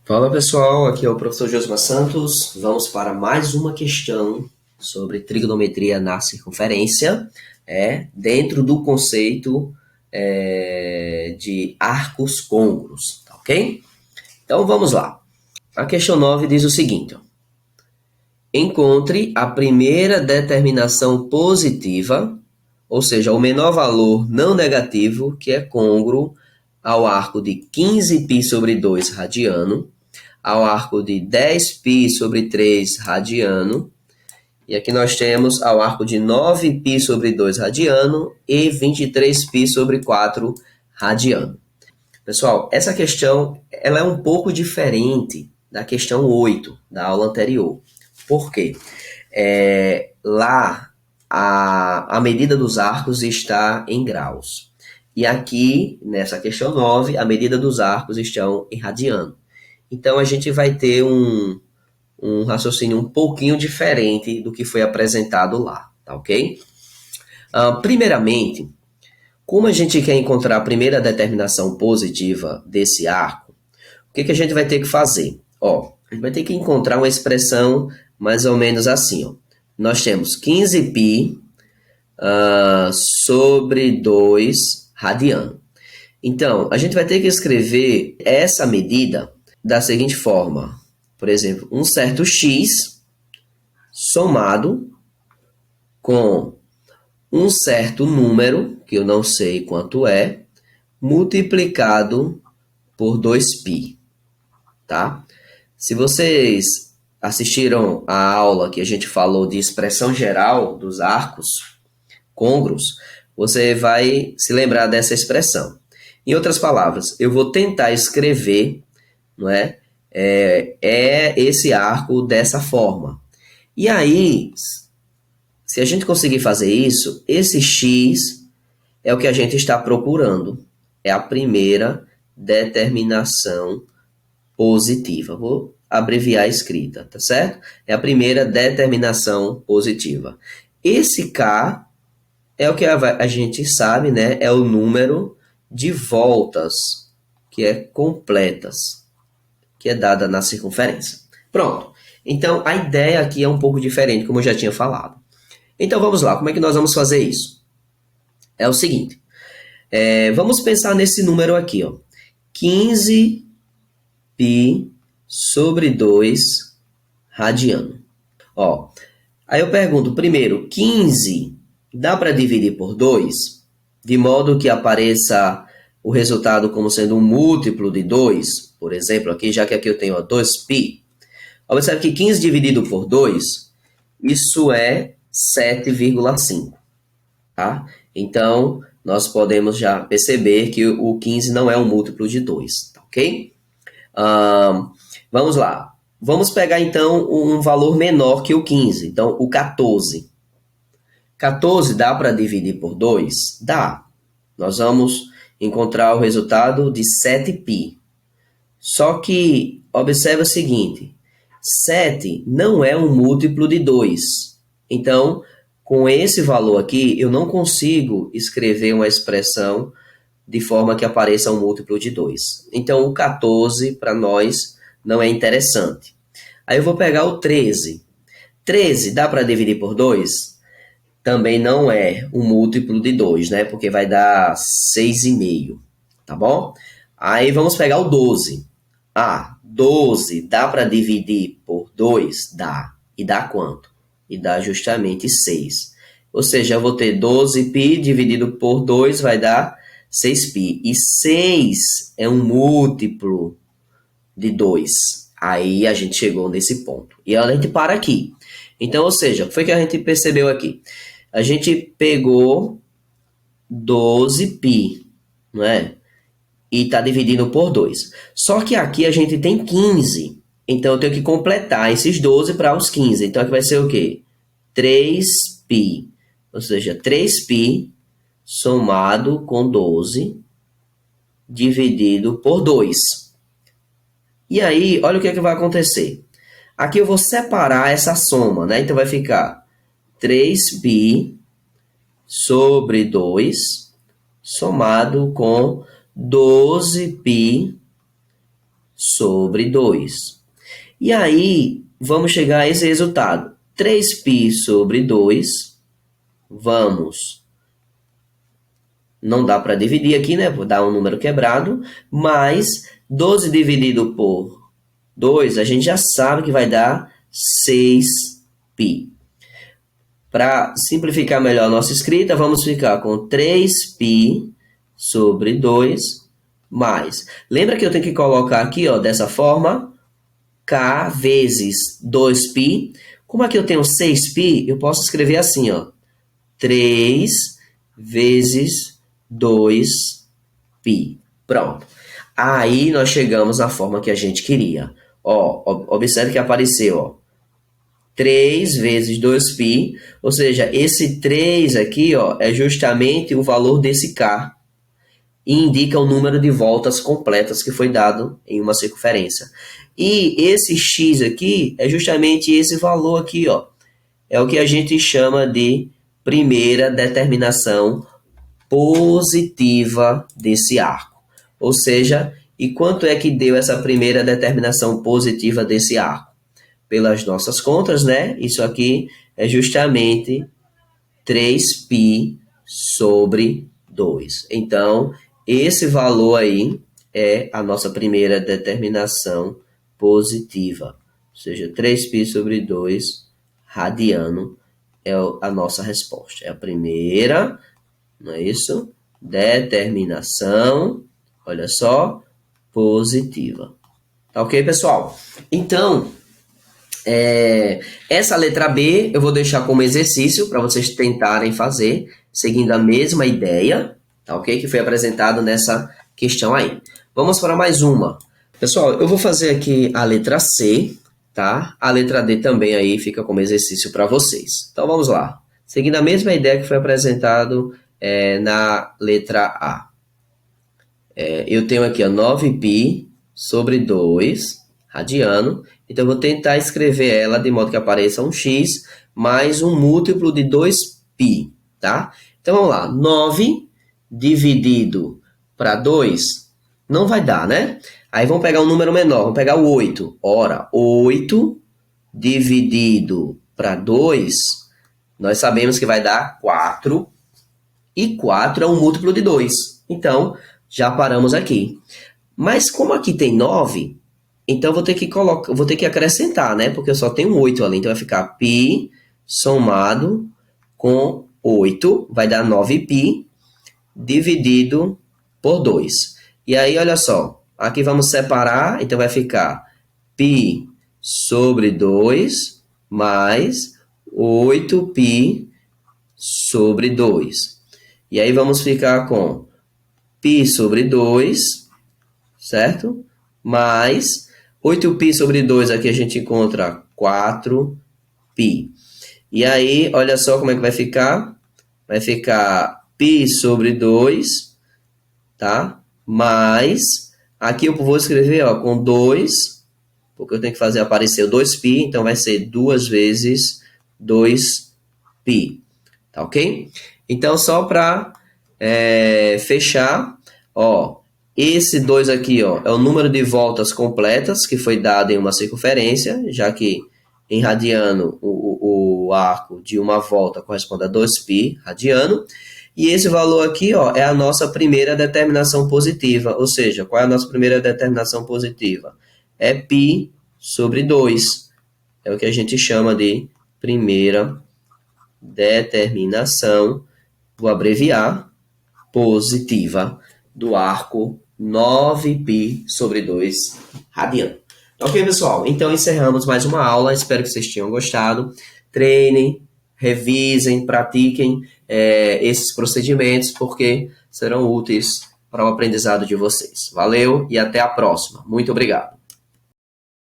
Fala pessoal, aqui é o professor Josma Santos. Vamos para mais uma questão sobre trigonometria na circunferência, dentro do conceito de arcos côncavos, tá ok? Então vamos lá. A questão 9 diz o seguinte: ó, encontre a primeira determinação positiva, ou seja, o menor valor não negativo, que é côngruo ao arco de 15π sobre 2 radiano, ao arco de 10π sobre 3 radiano, e aqui nós temos ao arco de 9π sobre 2 radiano e 23π sobre 4 radiano. Pessoal, essa questão ela é um pouco diferente da questão 8 da aula anterior. Por quê? Lá a medida dos arcos está em graus. E aqui, nessa questão 9, a medida dos arcos estão em radiano. Então, a gente vai ter um raciocínio um pouquinho diferente do que foi apresentado lá, tá ok? Primeiramente, como a gente quer encontrar a primeira determinação positiva desse arco, o que a gente vai ter que fazer? A gente vai ter que encontrar uma expressão mais ou menos assim. Nós temos 15π sobre 2 radiano. Então, a gente vai ter que escrever essa medida da seguinte forma. Por exemplo, um certo x somado com um certo número, que eu não sei quanto é, multiplicado por 2π, tá? Se vocês assistiram a aula que a gente falou de expressão geral dos arcos côncavos, você vai se lembrar dessa expressão. Em outras palavras, eu vou tentar escrever, não é? Esse arco dessa forma. E aí, se a gente conseguir fazer isso, esse x é o que a gente está procurando. É a primeira determinação positiva. Vou abreviar a escrita, tá certo? É a primeira determinação positiva. Esse k é o que a gente sabe, né? É o número de voltas que é completas, que é dada na circunferência. Pronto. Então, a ideia aqui é um pouco diferente, como eu já tinha falado. Então, vamos lá. Como é que nós vamos fazer isso? É o seguinte. Vamos pensar nesse número aqui, ó. 15π sobre 2 radiano. Aí eu pergunto, primeiro, 15 dá para dividir por 2? De modo que apareça o resultado como sendo um múltiplo de 2, por exemplo, aqui, já que aqui eu tenho 2π. Observe que 15 dividido por 2, isso é 7,5. Tá? Então, nós podemos já perceber que o 15 não é um múltiplo de 2, tá, ok? Vamos lá. Vamos pegar, então, um valor menor que o 15. Então, o 14. 14 dá para dividir por 2? Dá. Nós vamos encontrar o resultado de 7π. Só que, observe o seguinte, 7 não é um múltiplo de 2. Então, com esse valor aqui, eu não consigo escrever uma expressão de forma que apareça um múltiplo de 2. Então, o 14, para nós, não é interessante. Aí eu vou pegar o 13. 13 dá para dividir por 2? Também não é um múltiplo de 2, né? Porque vai dar 6,5, tá bom? Aí vamos pegar o 12. 12 dá para dividir por 2? Dá. E dá quanto? E dá justamente 6. Ou seja, eu vou ter 12π dividido por 2 vai dar 6π. E 6 é um múltiplo de 2. Aí a gente chegou nesse ponto. E a gente para aqui. Então, ou seja, o que foi que a gente percebeu aqui? A gente pegou 12π, não é? E está dividindo por 2. Só que aqui a gente tem 15. Então, eu tenho que completar esses 12 para os 15. Então, aqui vai ser o quê? 3π. Ou seja, 3π somado com 12 dividido por 2. E aí, olha o que vai acontecer. Aqui eu vou separar essa soma, né? Então, vai ficar 3π sobre 2 somado com 12π sobre 2. E aí, vamos chegar a esse resultado. 3π sobre 2, não dá para dividir aqui, né? Vou dar um número quebrado, mas 12 dividido por 2, a gente já sabe que vai dar 6π. Para simplificar melhor a nossa escrita, vamos ficar com 3π sobre 2 mais. Lembra que eu tenho que colocar aqui, ó, dessa forma, k vezes 2π. Como aqui eu tenho 6π, eu posso escrever assim, ó, 3 vezes 2π. Pronto. Aí nós chegamos na forma que a gente queria. Ó, observe que apareceu, ó, 3 vezes 2π, ou seja, esse 3 aqui, ó, é justamente o valor desse k e indica o número de voltas completas que foi dado em uma circunferência. E esse x aqui é justamente esse valor aqui, ó, é o que a gente chama de primeira determinação positiva desse arco. Ou seja, e quanto é que deu essa primeira determinação positiva desse arco? Pelas nossas contas, né? Isso aqui é justamente 3π sobre 2. Então, esse valor aí é a nossa primeira determinação positiva. Ou seja, 3π sobre 2 radiano é a nossa resposta. É a primeira, não é isso? Determinação, olha só, positiva. Tá ok, pessoal? Então, essa letra B eu vou deixar como exercício para vocês tentarem fazer, seguindo a mesma ideia, tá ok? Que foi apresentado nessa questão aí. Vamos para mais uma. Pessoal, eu vou fazer aqui a letra C, tá? A letra D também aí fica como exercício para vocês. Então vamos lá. Seguindo a mesma ideia que foi apresentado na letra A. Eu tenho aqui 9π sobre 2 radiano. Então, eu vou tentar escrever ela de modo que apareça um x mais um múltiplo de 2π, tá? Então, vamos lá. 9 dividido para 2 não vai dar, né? Aí, vamos pegar um número menor. Vamos pegar o 8. Ora, 8 dividido para 2, nós sabemos que vai dar 4. E 4 é um múltiplo de 2. Então, já paramos aqui. Mas como aqui tem 9, então vou ter que acrescentar, né? Porque eu só tenho 8 ali. Então vai ficar π somado com 8, vai dar 9π dividido por 2. E aí, olha só, aqui vamos separar, então vai ficar π sobre 2 mais 8π sobre 2. E aí vamos ficar com π sobre 2, certo? Mais 8π sobre 2, aqui a gente encontra 4π. E aí, olha só como é que vai ficar. Vai ficar π sobre 2, tá? Mais, aqui eu vou escrever, ó, com 2, porque eu tenho que fazer aparecer o 2π, então vai ser 2 vezes 2π, tá ok? Então, só para fechar, ó, esse 2 aqui, ó, é o número de voltas completas que foi dado em uma circunferência, já que em radiano o arco de uma volta corresponde a 2π radiano. E esse valor aqui, ó, é a nossa primeira determinação positiva. Ou seja, qual é a nossa primeira determinação positiva? É π sobre 2. É o que a gente chama de primeira determinação, vou abreviar, positiva do arco 9π sobre 2 radiano. Ok, pessoal? Então, encerramos mais uma aula. Espero que vocês tenham gostado. Treinem, revisem, pratiquem esses procedimentos, porque serão úteis para o aprendizado de vocês. Valeu e até a próxima. Muito obrigado.